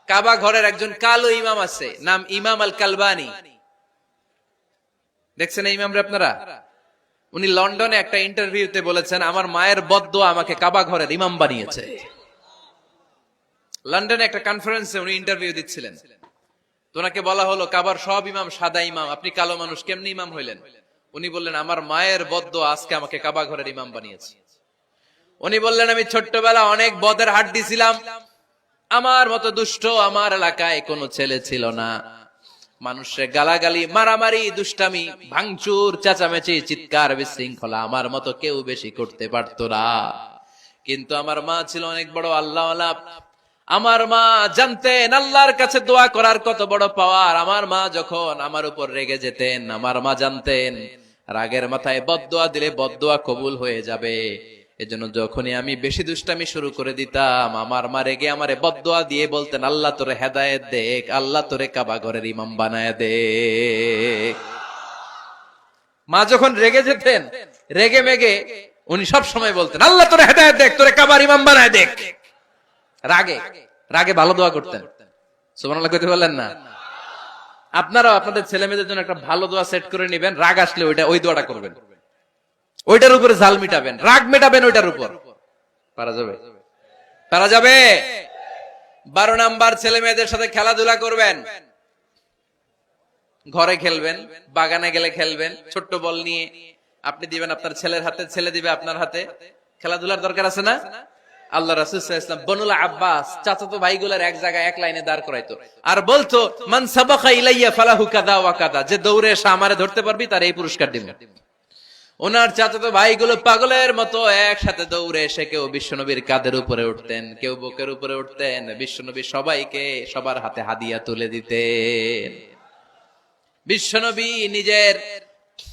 কাবা ঘরের একজন কালো ইমাম আছে, নাম ইমাম আল কালবানি। দেখছেন এই ইমামরা আপনারা? উনি লন্ডনে একটা ইন্টারভিউতে বলেছেন, আমার মায়ের বদদোয়া আমাকে কাবা ঘরের ইমাম বানিয়েছে। লন্ডনে একটা কনফারেন্সে উনি ইন্টারভিউ দিচ্ছিলেন। তো ওনাকে বলা হলো, কাবার সব ইমাম সাদা ইমাম, আপনি কালো মানুষ, কেমনি ইমাম হইলেন? উনি বললেন, আমার মায়ের বদদোয়া আজকে আমাকে কাবা ঘরের ইমাম বানিয়েছে। উনি বললেন, আমি ছোট্টবেলা অনেক বদের হাড্ডি ছিলাম, আমার মতো দুষ্ট আমার এলাকায় কোনো ছেলে ছিল না। মানুষের গালাগালি, মারামারি, দুষ্টামি, ভাঙচুর, চেঁচামেচি, চিৎকার, বিশৃঙ্খলা আমার মতো কেউ বেশি করতে পারতো না। কিন্তু আমার মা ছিল অনেক বড় আল্লাহওয়ালা। আমার মা জানতেন আল্লাহর কাছে দোয়া করার কত বড় পাওয়ার। আমার মা যখন আমার উপর রেগে যেতেন, আমার মা জানতেন রাগের মাথায় বদদোয়া দিলে বদদোয়া কবুল হয়ে যাবে। এজন্য যখনই আমি বেশি দুষ্টামি শুরু করে দিতাম, আমার মা রেগে আমারে বদদোয়া দিয়ে বলতেন, আল্লাহ তোরে হেদায়েত দেখ, আল্লাহ তোরে কাবা ঘরের ইমাম বানায় দে। মা যখন রেগে যেতেন, রেগে মেগে উনি সব সময় বলতেন, আল্লাহ তোরে হেদায়েত দেখ, তোরে কাবার ইমাম বানায় দেখ। রাগে রাগে ভালো দোয়া করতেন। সুবহানাল্লাহ কইতে বললেন না? আপনারাও আপনাদের ছেলে মেয়েদের জন্য একটা ভালো দোয়া সেট করে নেবেন। রাগ আসলে ওই দোয়াটা করবেন, ওইটার উপরে ঝাল মিটাবেন, রাগ মেটাবেন ওইটার উপর। পারা যাবে? পারা যাবে? 12 নাম্বার, ছেলে মেয়েদের সাথে খেলাধুলা করবেন। ঘরে খেলবেন, বাগানে গেলে খেলবেন, ছোট্ট বল নিয়ে আপনি দিবেন আপনার ছেলের হাতে, ছেলে দিবে আপনার হাতে। খেলাধুলার দরকার আছে না? আল্লাহ রাসূল সাল্লাল্লাহু আলাইহি ওয়াসাল্লাম বনুল আব্বাস চাচাতো ভাইগুলোর এক জায়গায় এক লাইনে দাঁড় করাইতো, আর বলতো, মান সাবাকা ইলাইয়া ফালাহু কাদা ওয়া কাদা, যে দৌড়ে এসে আমারে ধরতে পারবি তার এই পুরস্কার দিব। ওনার চাচাতো ভাইগুলো পাগলের মতো একসাথে দৌড়ে এসে কেউ বিশ্বনবীর কাঁধের উপরে উঠতেন, কেউ বুকের উপরে উঠতেন। বিশ্বনবী সবাইকে সবার হাতে হাদিয়া তুলে দিতেন। বিশ্বনবী নিজের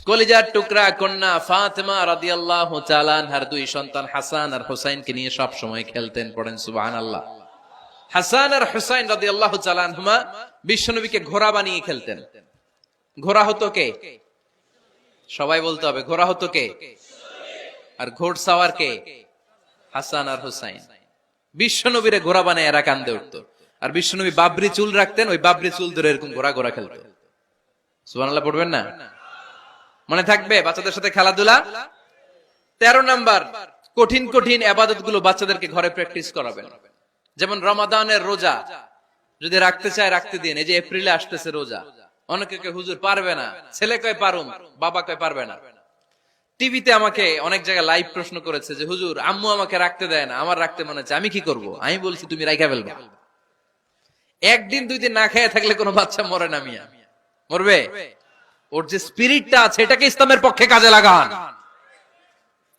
কলিজার টুকরা কন্যা ফাতেমা রাদিয়াল্লাহু তাআলা আনহার 2 সন্তান হাসান আর হুসাইনকে নিয়ে সব সময় খেলতেন। পড়েন সুবহানাল্লাহ। হাসান আর হুসাইন রাদিয়াল্লাহু তাআলা আনহুমা বিশ্বনবীকে ঘোড়া বানিয়ে খেলতেন। ঘোড়া হতো কে? সবাই বলতে হবে, ঘোড়া হতো কে? আর ঘোড়সাওয়ার কে? হাসান আর হুসাইন। বিশ্বনবীরে ঘোড়া বানায় এরা কান্দে উঠতো। আর বিশ্বনবী বাবরি চুল রাখতেন, ওই বাবরি চুল ধরে এরকম ঘোড়া ঘোড়া খেলতো। সুবহানাল্লাহ পড়বেন না? মনে থাকবে বাচ্চাদের সাথে খেলাধুলা। 13 নাম্বার, কঠিন কঠিন ইবাদত গুলো বাচ্চাদেরকে ঘরে প্র্যাকটিস করাবেন। যেমন রমাদানের রোজা যদি রাখতে চায় রাখতে দিন। এই যে এপ্রিলে আসতেছে রোজা, অনেকে কয় হুজুর পারবে না, ছেলে কয় পারুম, বাবা কয় পারবে না। টিভিতে আমাকে অনেক জায়গায় লাইভ প্রশ্ন করেছে যে হুজুর আম্মু আমাকে রাখতে দেয় না, আমার রাখতে মনে হচ্ছে, আমি কি করব? আমি বলছি তুমি রাইখা ফেলবা। একদিন 2 দিন না খেয়ে থাকলে কোনো বাচ্চা মরে না মিয়া, মরবে? ওর যে স্পিরিটটা আছে এটাকে ইসলামের পক্ষে কাজে লাগান।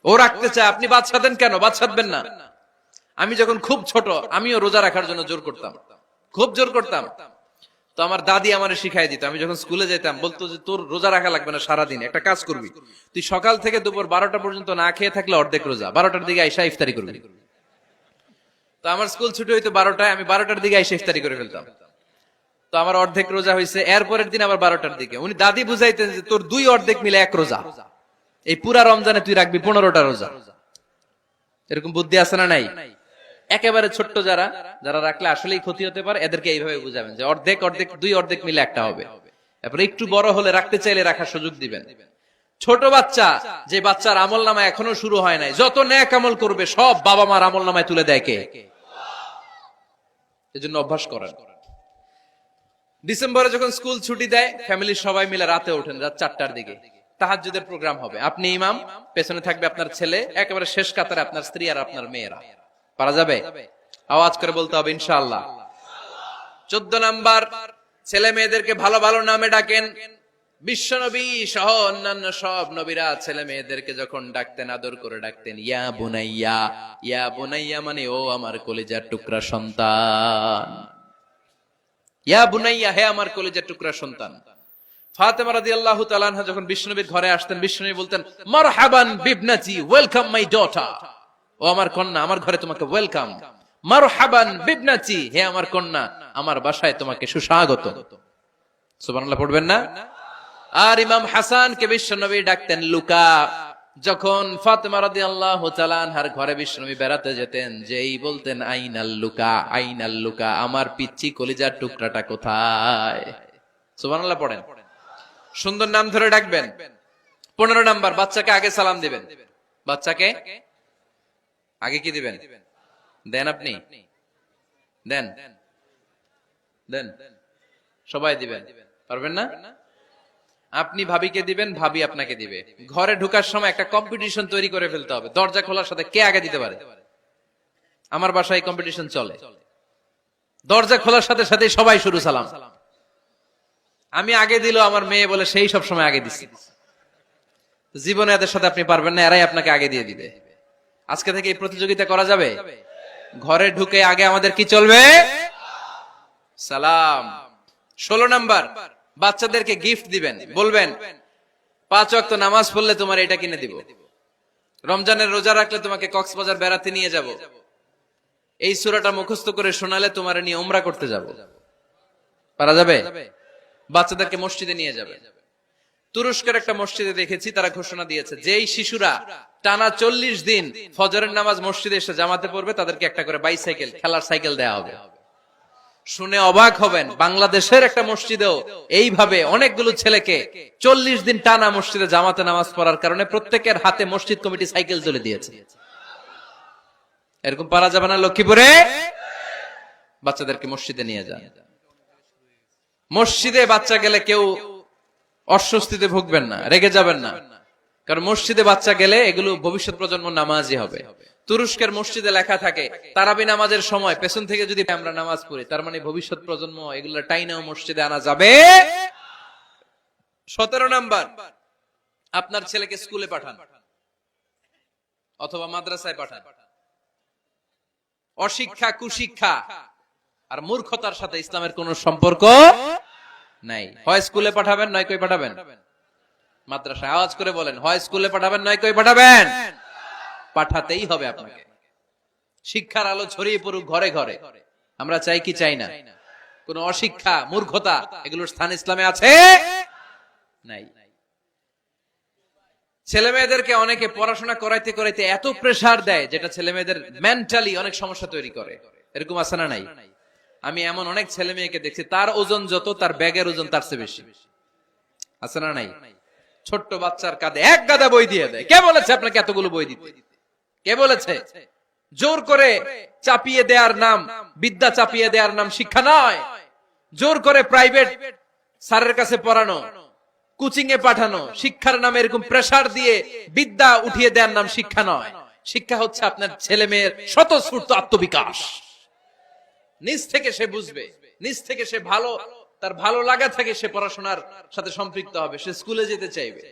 ও রাখতে চায়, আপনি বাচ্চা দেন কেন? বাচ্চা দেবেন না। আমি যখন খুব ছোট, আমিও রোজা রাখার জন্য জোর করতাম, খুব জোর করতাম। তো আমার দাদি আমারে শিখাই দিত। আমি যখন স্কুলে যেতাম বলতো যে তোর রোজা রাখা লাগবে না, সারাদিন একটা কাজ করবি, তুই সকাল থেকে দুপুর 12টা পর্যন্ত না খেয়ে থাকলে অর্ধেক রোজা, 12টার দিকে আইসা ইফতারি করবি। তো আমার স্কুল ছুটি হইতো 12টায়, আমি 12টার দিকে আইসা ইফতারি করে ফেলতাম। তো আমার অর্ধেক রোজা হয়েছে। এরপরের দিন আবার 12টার দিকে উনি দাদি বুঝাইতেন যে তোর 2 অর্ধেক মিলে 1 রোজা, এই পুরা রমজানে তুই রাখবি 15টা রোজা। এরকম বুদ্ধি আছে না নাই? একেবারে ছোট্ট যারা যারা রাখলে আসলেই ক্ষতি হতে পারে, এদেরকে এইভাবে বুঝাবেন যে অর্ধেক অর্ধেক 2 অর্ধেক মিলে একটা হবে। তারপরে একটু বড় হলে রাখতে চাইলে রাখার সুযোগ দিবেন। ছোট বাচ্চা, যে বাচ্চার আমল নামা এখনো শুরু হয় নাই, যত নেক আমল করবে সব বাবা মার আমল নামায় তুলে দেয় কে? এজন্য অভ্যাস করেন। ডিসেম্বরে যখন স্কুল ছুটি দেয়, ফ্যামিলির সবাই মিলে রাতে ওঠেন, রাত 4টার দিকে তাহাজ্জুদের প্রোগ্রাম হবে। আপনি ইমাম, পেছনে থাকবে আপনার ছেলে, একেবারে শেষ কাতারে আপনার স্ত্রী আর আপনার মেয়েরা। পারা যাবে? আওয়াজ করে বলতে হবে ইনশাআল্লাহ। 14 নাম্বার, ছেলে মেয়েদেরকে ভালো ভালো নামে ডাকেন। বিশ্বনবী সহ অন্যান্য সব নবীরা ছেলে মেয়েদেরকে যখন ডাকতেন আদর করে ডাকতেন ইয়া বুনাইয়া। ইয়া বুনাইয়া মানে ও আমার কলিজার টুকরা সন্তান। ইয়া বুনাইয়া, হে আমার কলিজার টুকরা সন্তান। ফাতেমা রাদিয়াল্লাহু তাআলা আনহা যখন বিশ্বনবীর ঘরে আসতেন, বিশ্বনবী বলতেন মারহাবান বিবনাতি, ওয়েলকাম মাই ডটার। ও আমার কন্যা, আমার ঘরে তোমাকে ওয়েলকাম। মারহাবান বিবনাতি, হে আমার কন্যা, আমার বাসায় তোমাকে সুস্বাগত। সুবহানাল্লাহ পড়বেন না? আর ইমাম হাসানকে বিশ্বনবী ডাকতেন লুকা। যখন ফাতেমা রাদিয়াল্লাহু তাআলা আনহার ঘরে বিশ্বনবী বেড়াতে যেতেন, যেই বলতেন আইনাল লুকা, আইনাল লুকা, আমার পিচ্চি কলিজার টুকরাটা কোথায়? সুবহানাল্লাহ পড়েন। সুন্দর নাম ধরে ডাকবেন। 15 নাম্বার, বাচ্চাকে আগে সালাম দিবেন। বাচ্চাকে আগে কি দিবেন? দেন আপনি দেন দেন সবাই দিবেন, পারবেন না? আপনি ভাবিকে দিবেন, ভাবি আপনাকে দিবে। ঘরে ঢোকার সময় একটা কম্পিটিশন তৈরি করে ফেলতে হবে, দরজা খোলার সাথে কে আগে দিতে পারে। আমার বাসায় কম্পিটিশন চলে, দরজা খোলার সাথে সাথে সবাই শুরু সালাম। আমি আগে দিল আমার মেয়ে বলে সেই সব সময় আগে দিছি। জীবনে এদের সাথে আপনি পারবেন না, এরাই আপনাকে আগে দিয়ে দিবে। আজকে থেকে এই প্রতিযোগিতা করা যাবে। ঘরে ঢুকে আগে আমাদের কি চলবে? সালাম। 16 নাম্বার, বাচ্চাদেরকে গিফট দিবেন। বলবেন 5 ওয়াক্ত নামাজ পড়লে তোমার এটা কিনে দিব, রমজানের রোজা রাখলে তোমাকে কক্সবাজার বেড়াতে নিয়ে যাব, এই সূরাটা মুখস্থ করে শোনালে তোমার নিয়ে উমরা করতে যাব। পারা যাবে? বাচ্চাদেরকে মসজিদে নিয়ে যাবে। তুরস্কের একটা মসজিদে দেখেছি, তারা ঘোষণা দিয়েছে যেই শিশুরা টানা 40 দিন ফজরের নামাজ মসজিদে এসে জামাতে পড়বে, তাদেরকে একটা করে বাইসাইকেল, খেলার সাইকেল দেওয়া হবে। শুনে অবাক হবেন, বাংলাদেশের একটা মসজিদেও এইভাবে অনেকগুলো ছেলেকে 40 দিন টানা মসজিদে জামাতে নামাজ পড়ার কারণে প্রত্যেকের হাতে মসজিদ কমিটি সাইকেল তুলে দিয়েছে। এরকম পারা যাবে না? লক্ষ্মীপুরে বাচ্চাদেরকে মসজিদে নিয়ে যান। মসজিদে বাচ্চা গেলে কেউ অস্বস্তিতে ভুগবেন না, রেগে যাবেন না, কারণ মসজিদে বাচ্চা গেলে এগুলো ভবিষ্যৎ প্রজন্ম নামাজি হবে। তুরস্কের মসজিদে লেখা থাকে তারাবি নামাজের সময় পেছন থেকে যদি আমরা নামাজ পড়ি, তার মানে ভবিষ্যৎ প্রজন্ম এগুলো টাইনাও মসজিদে আনা যাবে। 17 নাম্বার, আপনার ছেলেকে স্কুলে পাঠান অথবা মাদ্রাসায় পাঠান। অশিক্ষা, কুশিক্ষা আর মূর্খতার সাথে ইসলামের কোন সম্পর্ক নাই। হয় স্কুলে পাঠাবেন, নয় কই পাঠাবেন মাদ্রাসায়। আওয়াজ করে বলেন, হয় স্কুলে পাঠাবেন, নয় কই পাঠাবেন। পাঠাতেই হবে আপনাকে। শিক্ষার আলো ছড়িয়ে পড়ুক ঘরে ঘরে, আমরা চাই কি চাই না? কোন অশিক্ষা, মূর্খতা এগুলোর স্থান ইসলামে আছে? নাই। ছেলে মেয়েদেরকে অনেকে পড়াশোনা করাইতে করাইতে এত প্রেসার দেয়, যেটা ছেলে মেয়েদের মেন্টালি অনেক সমস্যা তৈরি করে। এরকম আছে না নাই? আমি এমন অনেক ছেলে মেয়েকে দেখছি, তার ওজন যত, তার ব্যাগের ওজন তার চেয়ে বেশি। আছে না নাই? ছোট্ট বাচ্চার কাঁধে এক গাদা বই দিয়ে দেয়। কে বলেছে আপনাকে এতগুলো বই দিতে? কে বলেছে? জোর করে চাপিয়ে দেওয়ার নাম বিদ্যা, চাপিয়ে দেওয়ার নাম শিক্ষা নয়। জোর করে প্রাইভেট স্যারের কাছে পড়ানো, কোচিং এ পাঠানো, শিক্ষার নামে এরকম প্রেসার দিয়ে বিদ্যা উঠিয়ে দেওয়ার নাম শিক্ষা নয়। শিক্ষা হচ্ছে আপনার ছেলে মেয়ের স্বতঃস্ফূর্ত আত্মবিকাশ। নিজ থেকে সে বুঝবে, নিজ থেকে সে তার ভালো লাগা থেকে সে পড়াশোনার সাথে সম্পৃক্ত হবে, সে স্কুলে যেতে চাইবে।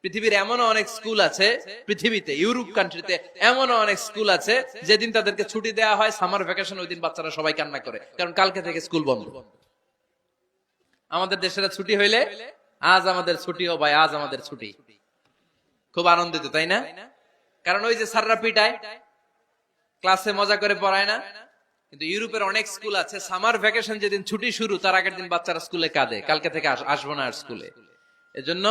পৃথিবীর এমনও অনেক স্কুল আছে, পৃথিবীতে ইউরোপ কান্ট্রিতে এমনও অনেক স্কুল আছে, যেদিন তাদেরকে ছুটি দেওয়া হয় সামার ভ্যাকেশন, ওই দিন বাচ্চারা সবাই কান্না করে, কারণ কালকে থেকে স্কুল বন্ধ। আমাদের দেশের ছুটি হইলে আজ আমাদের ছুটি, ও ভাই আজ আমাদের ছুটি, খুব আনন্দিত, তাই না? কারণ ওই যে স্যাররা পিটায়, ক্লাসে মজা করে পড়ায় না। কিন্তু ইউরোপের অনেক স্কুল আছে, সামার ভ্যাকেশন যেদিন ছুটি শুরু, তার আগের দিন বাচ্চারা স্কুলে কাঁদে, কালকে থেকে আসবো না আর স্কুলে। এজন্য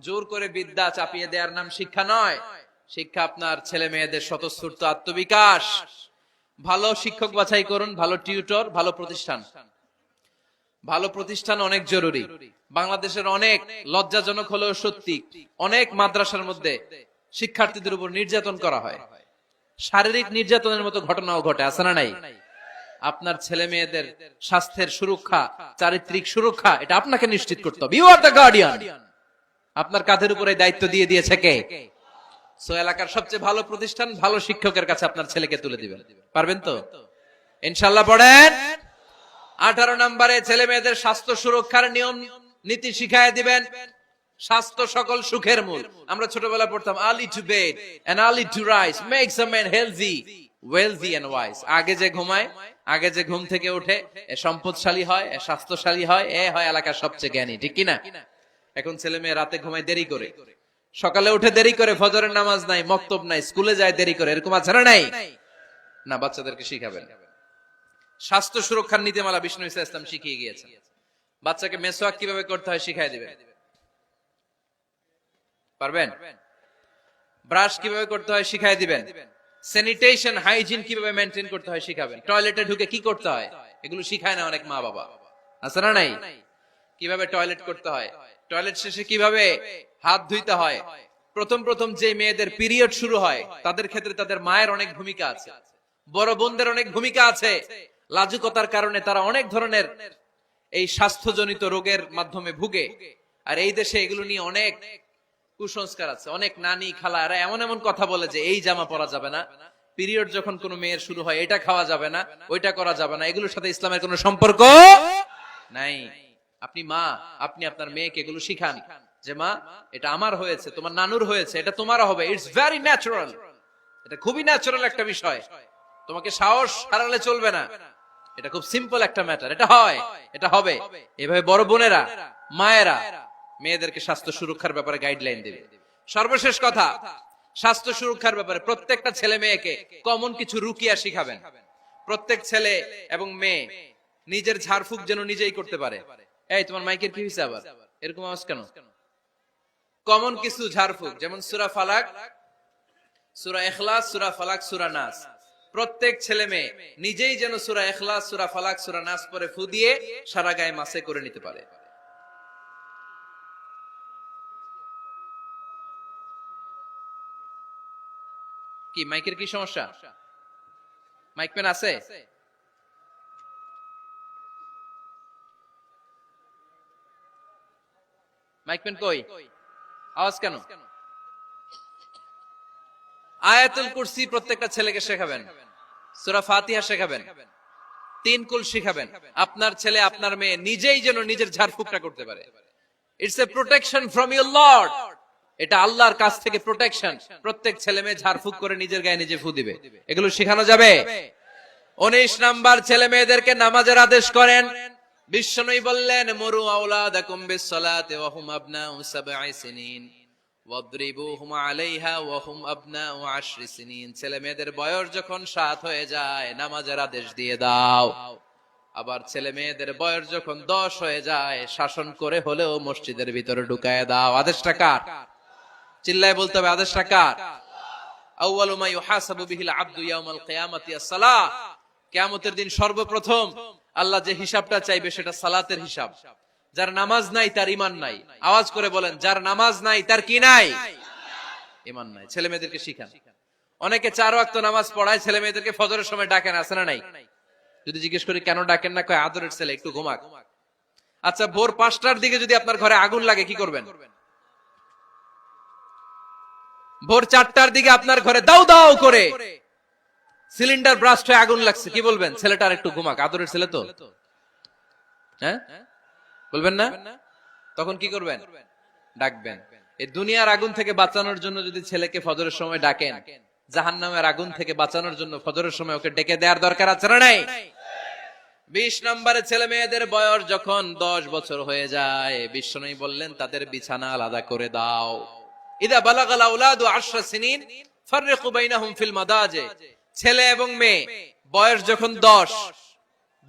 জোর করে বিদ্যা চাপিয়ে দেওয়ার নাম শিক্ষা নয়। শিক্ষা আপনার ছেলে মেয়েদের স্বতঃস্ফূর্ত আত্মবিকাশ। ভালো শিক্ষক বাছাই করুন, ভালো টিউটর, ভালো প্রতিষ্ঠান। ভালো প্রতিষ্ঠান অনেক জরুরি। বাংলাদেশের অনেক লজ্জাজনক হলেও সত্যি, অনেক মাদ্রাসার মধ্যে শিক্ষার্থীদের উপর নির্যাতন করা হয়, শারীরিক নির্যাতনের মতো ঘটনাও ঘটে। আছে না নাই? আপনার ছেলে মেয়েদের স্বাস্থ্যের সুরক্ষা, চারিত্রিক সুরক্ষা, এটা আপনাকে নিশ্চিত করতে হবে। You are the guardian. আপনার কাঁধের উপরে দায়িত্ব দিয়ে দিয়েছে কে? সো এলাকার সবচেয়ে ভালো প্রতিষ্ঠান, ভালো শিক্ষকের কাছে আপনার ছেলেকে তুলে দিবেন। পারবেন তো? ইনশাআল্লাহ। পড়েন। 18 নম্বরে ছেলে মেয়েদের স্বাস্থ্য সুরক্ষার নিয়ম নীতি শিখায় দিবেন। স্বাস্থ্য সকল সুখের মূল। আমরা ছোটবেলায় পড়তাম early to bed and early to rise makes a man healthy, wealthy and wise. আগে যে ঘুমায়, আগে যে ঘুম থেকে ওঠে, এ সম্পদশালী হয়, এ স্বাস্থ্যশালী হয়, এ হয় এলাকার সবচেয়ে জ্ঞানী। ঠিক কি না? এখন ছেলে মেয়ে রাতে ঘুমায় দেরি করে, সকালে উঠে দেরি করে, ফজরের নামাজ নাই, মক্তব নাই, স্কুলে যায় দেরি করে। এরকম আছে না নাই? না, বাচ্চাদেরকে শিখাবেন। স্বাস্থ্য সুরক্ষার নীতিমালা বিষ্ণু ইসা ইসলাম শিখিয়ে গিয়েছেন। বাচ্চাকে মেসওয়াক কিভাবে করতে হয় শিখাই দিবেন। পারবেন? ব্রাশ কিভাবে করতে হয় শিখাই দিবেন, স্যানিটেশন হাইজিন কিভাবে মেনটেন করতে হয় শিখাবেন, টয়লেটে ঢুকে কি করতে হয় এগুলো শিখায় না অনেক মা বাবা, আছে না নাই? কিভাবে টয়লেট করতে হয়, টয়লেট শেষে কিভাবে হাত ধুইতে হয়। প্রথম প্রথম যে মেয়েদের পিরিয়ড শুরু হয় তাদের ক্ষেত্রে তাদের মায়ের অনেক ভূমিকা আছে, বড় বোনদের অনেক ভূমিকা আছে। লাজুকতার কারণে তারা অনেক ধরনের এই স্বাস্থ্যজনিত রোগের মাধ্যমে ভুগে। আর এই দেশে এগুলো নিয়ে অনেক কুসংস্কার আছে, অনেক নানি খালা এরা এমন এমন কথা বলে যে এই জামা পরা যাবে না, পিরিয়ড যখন কোনো মেয়ের শুরু হয় এটা খাওয়া যাবে না, ওইটা করা যাবে না, এগুলোর সাথে ইসলামের কোনো সম্পর্ক নাই। আপনি মা, আপনি আপনার মেয়েকে এগুলো শিখান যে মা এটা আমার হয়েছে, তোমার নানুর হয়েছে, এটা তোমারও হবে, ইটস ভেরি ন্যাচারাল, এটা খুবই ন্যাচারাল একটা বিষয়, তোমাকে সাহস হারালে চলবে না, এটা খুব সিম্পল একটা ম্যাটার, এটা হয়, এটা হবে। এভাবে বড় বোনেরা মায়েরা মেয়েদেরকে স্বাস্থ্য সুরক্ষার ব্যাপারে গাইডলাইন দেবে। সর্বশেষ কথা, স্বাস্থ্য সুরক্ষার ব্যাপারে প্রত্যেকটা ছেলে মেয়েকে কমন কিছু রুকিয়া শিখাবেন। প্রত্যেক ছেলে এবং মেয়ে নিজের ঝাড়ফুঁক যেন নিজেই করতে পারে। এই তোমার মাইকের কি হয়েছে আবার এরকম আওয়াজ কেন? কমন কিছু ঝাড়ফুঁক, যেমন সূরা ফালাক, সূরা ইখলাস, সূরা ফালাক, সূরা নাস, প্রত্যেক ছেলে মেয়ে নিজেই যেন সূরা ইখলাস, সূরা ফালাক, সূরা নাস পরে ফু দিয়ে সারা গায়ে মাসে করে নিতে পারে। কি মাইকের কি সমস্যা? মাইক পেন আছে? মাইক পেন কই? আওয়াজ কেন? আয়াতুল কুরসি প্রত্যেকটা ছেলেকে শেখাবেন, সূরা ফাতিহা শেখাবেন, তিন কুল শেখাবেন। আপনার ছেলে আপনার মেয়ে নিজেই যেন নিজের ঝাড়ফুঁকটা করতে পারে। It's a protection from your Lord, এটা আল্লাহর কাছ থেকে প্রোটেকশন। প্রত্যেক ছেলে মেয়ে ঝাড়ফুঁক করে নিজের গায়ে নিজে ফু দিবে, এগুলো শেখানো যাবে। 19 নাম্বার, ছেলে মেয়েদেরকে নামাজের আদেশ করেন। বিশ্বনবী বললেন মুরু আওলাদাকুম বিসসালাতি ওয়া হুম আবনাউ সাবঈ সিনিন ওয়াদরিবুহুম আলাইহা ওয়া হুম আবনাউ 10 সিনিন। ছেলে মেয়েদের বয়স যখন 7 হয়ে যায় নামাজের আদেশ দিয়ে দাও। আবার ছেলে মেয়েদের বয়স যখন 10 হয়ে যায় শাসন করে হলেও মসজিদের ভিতরে ঢুকায় দাও। আদেশটা কার? চিল্লায় বলতে হবে আদেশটা কার? আউয়ালু মা ইউহাসাবু বিহিল আবদু ইয়াউমাল কিয়ামাতি আস-সালাহ। কিয়ামতের দিন সর্বপ্রথম আল্লাহ যে হিসাবটা চাইবে সেটা সালাতের হিসাব। যার নামাজ নাই তার ঈমান নাই। আওয়াজ করে বলেন, যার নামাজ নাই তার কি নাই? ঈমান নাই। ছেলে মেয়েদেরকে শিখান। অনেকে 4 ওয়াক্ত নামাজ পড়ায়, ছেলে মেয়েদেরকে ফজরের সময় ডাকেন, আছে না নাই? যদি জিজ্ঞেস করি কেন ডাকেন না, কয় আদরের ছেলে একটু ঘুমাক। আচ্ছা, ভোর 5টার দিকে যদি আপনার ঘরে আগুন লাগে কি করবেন? ভোর 4টার দিকে আপনার ঘরে দাউ দাউ করে সিলিন্ডার ব্রাস্ট হয়ে আগুন লাগছে, কি বলবেন? ছেলেটার একটু ঘুমাক, আদরের ছেলে তো, হ্যাঁ বলবেন না? তখন কি করবেন? ডাকবেন। এই দুনিয়ার আগুন থেকে বাঁচানোর জন্য যদি ছেলেকে ফজরের সময় ডাকেন, জাহান্নামের আগুন থেকে বাঁচানোর জন্য ফজরের সময় ওকে ডেকে দেওয়ার দরকার আছে না নাই? 20 নম্বরে, ছেলে মেয়েদের বয়স যখন 10 বছর হয়ে যায় বিশ্বনবী বললেন তাদের বিছানা আলাদা করে দাও। ইদা বালাগাল আওলাদু 10 সিনিন ফাররিকু বাইনাহুম ফিল মাদাজি। ছেলে এবং মেয়ে বয়স যখন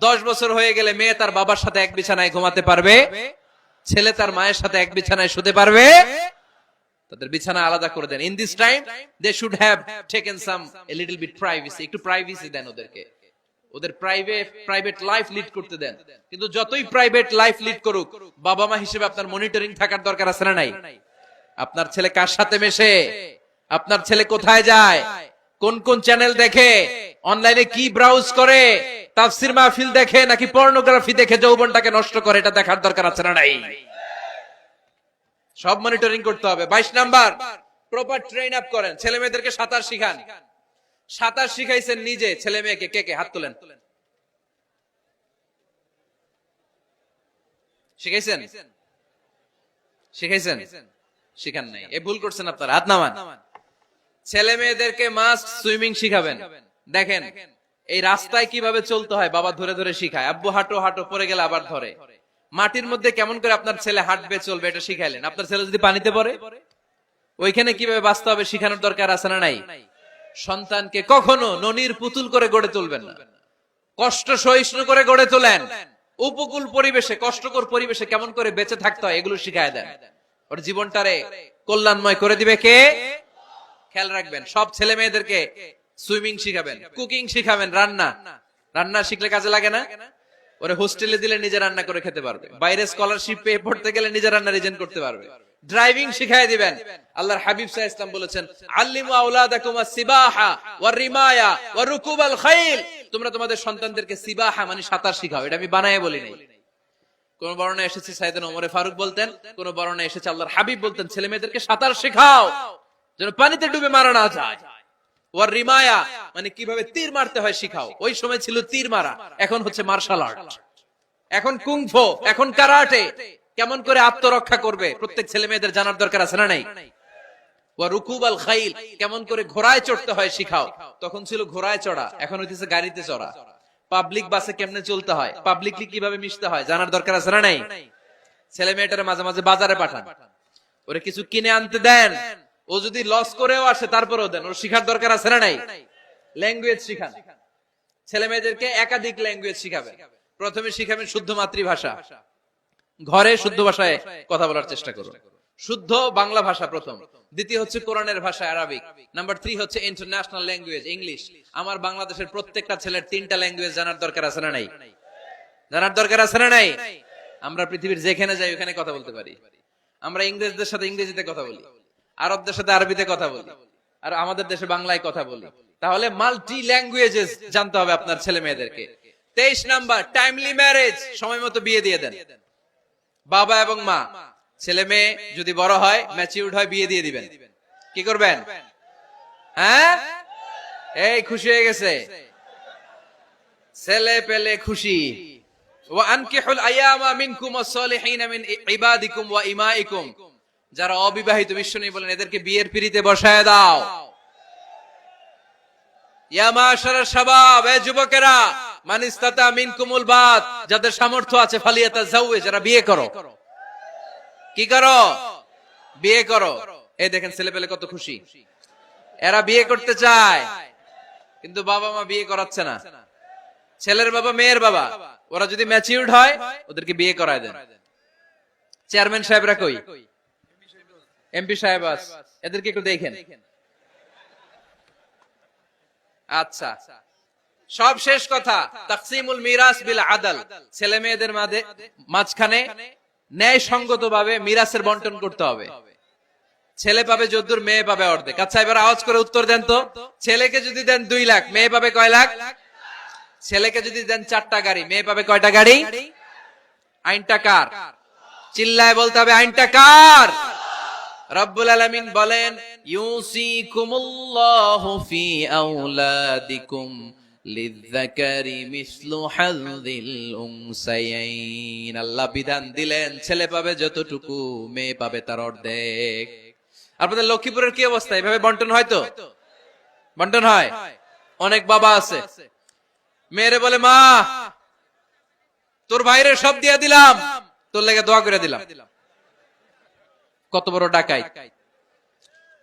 10 বছর হয়ে গেলে মেয়ে তার বাবার সাথে এক বিছানায় ঘুমাতে পারবে, ছেলে তার মায়ের সাথে এক বিছানায় শুতে পারবে। তাদের বিছানা আলাদা করে দেন। In this time they should have taken some a little bit privacy. একটু প্রাইভেসি দেন ওদেরকে, ওদের প্রাইভেট লাইফ লিড করতে দেন। কিন্তু যতই প্রাইভেট লাইফ লিড করুক, বাবা মা হিসেবে আপনার মনিটরিং থাকার দরকার আছে না নাই? আপনার ছেলে কার সাথে মেশে, আপনার ছেলে কোথায় যায়, কোন কোন চ্যানেল দেখে, অনলাইনে কি ব্রাউজ করে, তাফসির মাহফিল দেখে নাকি পর্নোগ্রাফি দেখে যৌবনটাকে নষ্ট করে, এটা দেখার দরকার আছে না নাই? সব মনিটরিং করতে হবে। 22 নাম্বার, প্রপার ট্রেন আপ করেন। ছেলে মেয়েদেরকে সাঁতার শিখান। সাঁতার শিখাইছেন নিজে ছেলে মেয়েকে? কে কে হাত তোলেন? শিখাইছেন? শিখাইছেন? শিখান নাই, এ ভুল করছেন আপনারা, হাত নামান। ছেলে মেয়েদেরকে মাস্ট সুইমিং শিখাবেন। দেখেন এই রাস্তায় কিভাবে চলতে হয় বাবা ধরে ধরে শিখায়। আব্বু হাঁটো হাঁটো, পড়ে গেলে আবার ধরে। মাটির মধ্যে কেমন করে আপনার ছেলে হাঁটবে চলবে এটা শিখাইলেন। আপনার ছেলে যদি পানিতে পড়ে ওইখানে কিভাবে বাঁচতে হবে শিখানোর দরকার আছে না নাই? সন্তানকে কখনো ননির পুতুল করে গড়ে তুলবেন না, কষ্ট সহিষ্ণু করে গড়ে তোলেন। উপকূল পরিবেশে, কষ্টকর পরিবেশে কেমন করে বেঁচে থাকতে হয় এগুলো শিখায় দেন। ওর জীবনটারে কল্যাণময় করে দিবে কে? খেয়াল রাখবেন, সব ছেলে মেয়েদেরকে সুইমিং শিখাবেন, কুকিং শিখাবেন, রান্না শিখলে কাজে লাগে না? ওরে হোস্টেলে দিলে নিজে রান্না করে খেতে পারবে, বাইরে স্কলারশিপ পেয়ে পড়তে গেলে নিজে রান্না রিজেন করতে পারবে। ড্রাইভিং শিখাই দিবেন। আল্লাহর হাবিব সাল্লাল্লাহু আলাইহি ওয়াসাল্লাম বলেছেন, আল্লিমু আওলাদাকুম আস-সিবাহা ওয়ার রিমায়া ওয়া রুকুবাল খাইল। তোমরা তোমাদের সন্তানদেরকে সিবাহা মানে সাঁতার শিখাও। এটা আমি বানায়ে বলি নাই। কোন বর্ণনায় এসেছে সাইয়েদনা ওমর ফারুক বলতেন, কোন বর্ণনায় এসেছে আল্লাহর হাবিব বলতেন, ছেলে মেয়েদেরকে সাঁতার শেখাও যেন পানিতে ডুবে মারা না যায়। ওয়ার রিমায়া মানে কিভাবে তীর মারতে হয় শিখাও। ওই সময় ছিল তীর মারা, এখন হচ্ছে মার্শাল আর্ট, এখন কুংফু, এখন কারাটে। কেমন করে আত্মরক্ষা করবে প্রত্যেক ছেলে মেয়েদের জানার দরকার আছে না নাই? ওয়া রুকুবাল খাইল, কেমন করে ঘোড়ায় চড়তে হয় শিখাও। তখন ছিল ঘোড়ায় চড়া, এখন হইতেছে গাড়িতে চড়া। পাবলিক বাসে কেমনে চলতে হয়, পাবলিকলি কিভাবে মিশতে হয় জানার দরকার আছে না নাই? ছেলে মেয়েটারে মাঝে মাঝে বাজারে পাঠান, ওরে কিছু কিনে আনতে দেন। ও যদি লস করেও আসে তারপরেও দেন, ওর শিখার দরকার আছে না নাই? ল্যাঙ্গুয়েজ শিখান, ছেলে মেয়েদেরকে একাধিক ল্যাঙ্গুয়েজ শিখাবেন। প্রথমে শিখাবেন শুদ্ধ মাতৃভাষা, ঘরে শুদ্ধ ভাষায় কথা বলার চেষ্টা করুন। শুদ্ধ বাংলা ভাষা প্রথম, দ্বিতীয় হচ্ছে কোরআনের ভাষা আরবিক, নাম্বার 3 হচ্ছে ইন্টারন্যাশনাল ল্যাঙ্গুয়েজ ইংলিশ। আমার বাংলাদেশের প্রত্যেকটা ছেলের 3টা ল্যাঙ্গুয়েজ জানার দরকার আছে না নাই? জানার দরকার আছে না নাই? আমরা পৃথিবীর যেখানে যাই ওখানে কথা বলতে পারি। আমরা ইংরেজদের সাথে ইংরেজিতে কথা বলি, আরবদের সাথে আরবিতে কথা বলি, আর আমাদের দেশে বাংলায় কথা বলি। তাহলে মাল্টি ল্যাঙ্গুয়েজেস জানতে হবে আপনার ছেলে মেয়েদেরকে। 23 নাম্বার, টাইমলি ম্যারেজ, সময় মতো বিয়ে দিয়ে দেন। বাবা এবং মা, ছেলে মেয়ে যদি বড় হয়, ম্যাচিউরড হয়, বিয়ে দিয়ে দিবেন। কি করবেন? হ্যাঁ, এই খুশি হয়ে গেছে, ছেলে পেলে খুশি। ওয়া আনকিহুল আয়ামা মিনকুম ওয়াস-সালিহিনা মিন ইবাদিকুম ওয়া ইমাইকুম, যারা অবিবাহিত বিশ্বনবী বলেন এদেরকে বিয়ের পিঁড়িতে বসায় দাও। ইয়া মাশারাশ শাবাব, এ যুবকেরা, মান ইসতাতা মিনকুমুল বাত, যাদের সামর্থ্য আছে ফালিয়াতাজাওয়াজ, যারা বিয়ে করো। কি করো? বিয়ে করো। এই দেখেন ছেলে পেলে কত খুশি, এরা বিয়ে করতে চায় কিন্তু বাবা মা বিয়ে করাচ্ছে না। ছেলের বাবা মেয়ের বাবা, ওরা যদি ম্যাচিউরড হয় ওদেরকে বিয়ে করায় দেন। চেয়ারম্যান সাহেবরা কই? এমপি সাহেব আস, এদেরকে একটু দেখেন। আচ্ছা, সব শেষ কথা, তাকসিমুল মিরাস বিল আদল, ছেলে মেয়েদের মাঝখানে ন্যায় সঙ্গত ভাবে মিরাসের বন্টন করতে হবে। ছেলে পাবে যদ্দুর, মেয়ে পাবে অর্ধেক। আচ্ছা এবার আওয়াজ করে উত্তর দেন তো, ছেলেকে যদি দেন 2 লাখ, মেয়ে পাবে কয় লাখ? ছেলেকে যদি দেন 4টা গাড়ি, মেয়ে পাবে কয়টা গাড়ি? আইনটা কার? চিল্লায় বলতে হবে, আইনটা কার? রব্বুল আলামিন বলেন, ইউসিকুমুল্লাহু ফি আওলাদিকুম লিযযাকারি মিসলু হাযযিল উনসায়াইন। আল্লাহ বিধান দিলেন ছেলে পাবে যতটুকু, মেয়ে পাবে তার অর্ধেক। আপনাদের লক্ষ্মীপুরের কি অবস্থা? এভাবে বন্টন হয় তো? বন্টন হয়? অনেক বাবা আছে, মেয়েরে বলে, মা তোর ভাইরে সব দিয়ে দিলাম, তোর লেগে দোয়া করে দিলাম। কত বড় ডাকাই!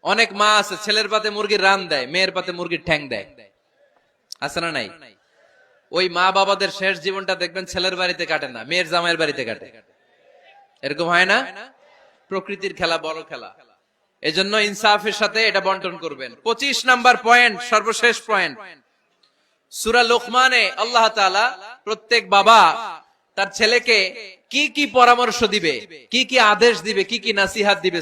অনেক মা আছে ছেলের পাতে মুরগির রান দেয়, মেয়ের পাতে মুরগির ঠ্যাং দেয়। আছে না নাই? ওই মা বাবাদের শেষ জীবনটা দেখবেন ছেলের বাড়িতে কাটে না, মেয়ের জামাইয়ের বাড়িতে কাটে। এরকম হয় না? প্রকৃতির খেলা বড় খেলা, এজন্য ইনসাফের সাথে এটা বন্টন করবেন। 25 নাম্বার পয়েন্ট, সর্বশেষ পয়েন্ট, সূরা লোকমানে আল্লাহ তাআলা প্রত্যেক বাবা তার ছেলেকে কি কি পরামর্শ দিবে, কি কি আদেশ দিবে, কি কি নাসিহাত দিবে,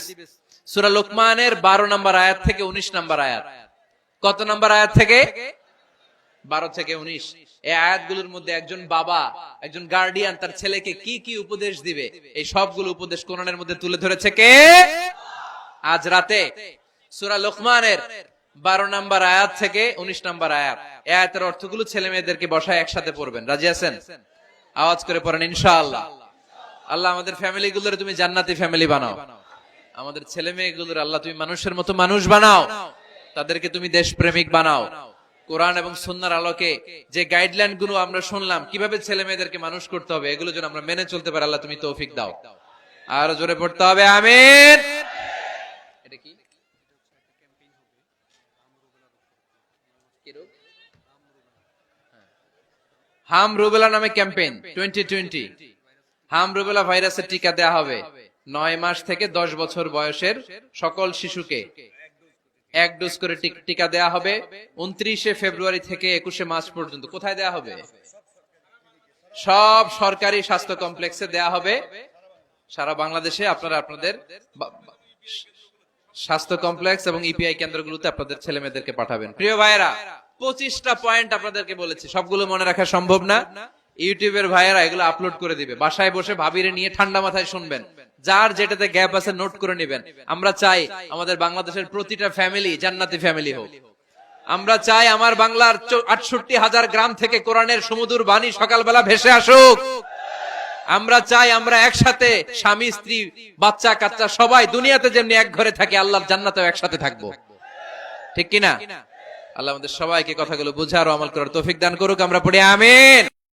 সূরা লোকমানের 12 নম্বর আয়াত থেকে 19 নম্বর আয়াত। কত নম্বর আয়াত থেকে? 12 থেকে 19। এই আয়াতগুলোর মধ্যে একজন বাবা, একজন গার্ডিয়ান তার ছেলেকে কি কি উপদেশ দিবে, এই সবগুলো উপদেশ কোরআনের মধ্যে তুলে ধরেছে কে? আজ রাতে সূরা লোকমানের 12 নম্বর আয়াত থেকে 19 নম্বর আয়াত, এই আয়াতের অর্থগুলো ছেলে মেয়েদেরকে বসায় একসাথে পড়বেন। রাজি আছেন? আওয়াজ করে পড়েন ইনশাআল্লাহ। আল্লাহ আমাদের ফ্যামিলি গুলোর তুমি জান্নাতি ফ্যামিলি বানাও, আমাদের ছেলে মেয়েগুলোর আল্লাহ তুমি মানুষের মতো মানুষ বানাও, তাদেরকে তুমি দেশপ্রেমিক বানাও। কোরআন এবং সুন্নাহর আলোকে যে গাইডলাইন গুলো আমরা শুনলাম কিভাবে ছেলে মেয়েদেরকে মানুষ করতে হবে, এগুলো যেন আমরা মেনে চলতে পারি, আল্লাহ তুমি তৌফিক দাও। আর জোরে পড়তে হবে আমিন। এটা কি? হাম রুবেলা নামে ক্যাম্পেইন 2020। হাম রুবেলা ভাইরাসের টিকা দেয়া হবে 9 মাস থেকে 10 বছর বয়সের সকল শিশুকে এক ডোজ করে টিকা দেয়া হবে 29শে ফেব্রুয়ারি থেকে 21শে মার্চ পর্যন্ত। কোথায় দেয়া হবে? সব সরকারি স্বাস্থ্য কমপ্লেক্সে দেয়া হবে। সারা বাংলাদেশে আপনারা আপনাদের স্বাস্থ্য কমপ্লেক্স এবং ইপিআই কেন্দ্রগুলোতে আপনাদের ছেলে মেয়েদেরকে পাঠাবেন। প্রিয় ভাইয়েরা, 25টা পয়েন্ট আপনাদেরকে বলেছি, সবগুলো মনে রাখা সম্ভব না। ইউটিউবের ভাইয়েরা এগুলো আপলোড করে দিবে, বাসায় বসে ভাবিরে নিয়ে ঠান্ডা মাথায় শুনবেন, যার যেটাতে গ্যাপ আছে নোট করে নেবেন। আমরা চাই আমাদের বাংলাদেশের প্রতিটা ফ্যামিলি জান্নাতি ফ্যামিলি হোক। আমরা চাই আমার বাংলার 68,000 গ্রাম থেকে কোরআনের সুমধুর বাণী সকালবেলা ভেসে আসুক। আমরা চাই আমরা একসাথে স্বামী স্ত্রী বাচ্চা কাচ্চা সবাই দুনিয়াতে যেমনি এক ঘরে থাকি, আল্লাহর জান্নাতেও একসাথে থাকবো, ঠিক কিনা? আল্লাহ আমাদের সবাইকে কথাগুলো বুঝার ও আমল করার তৌফিক দান করুক। আমরা পড়ি আমিন।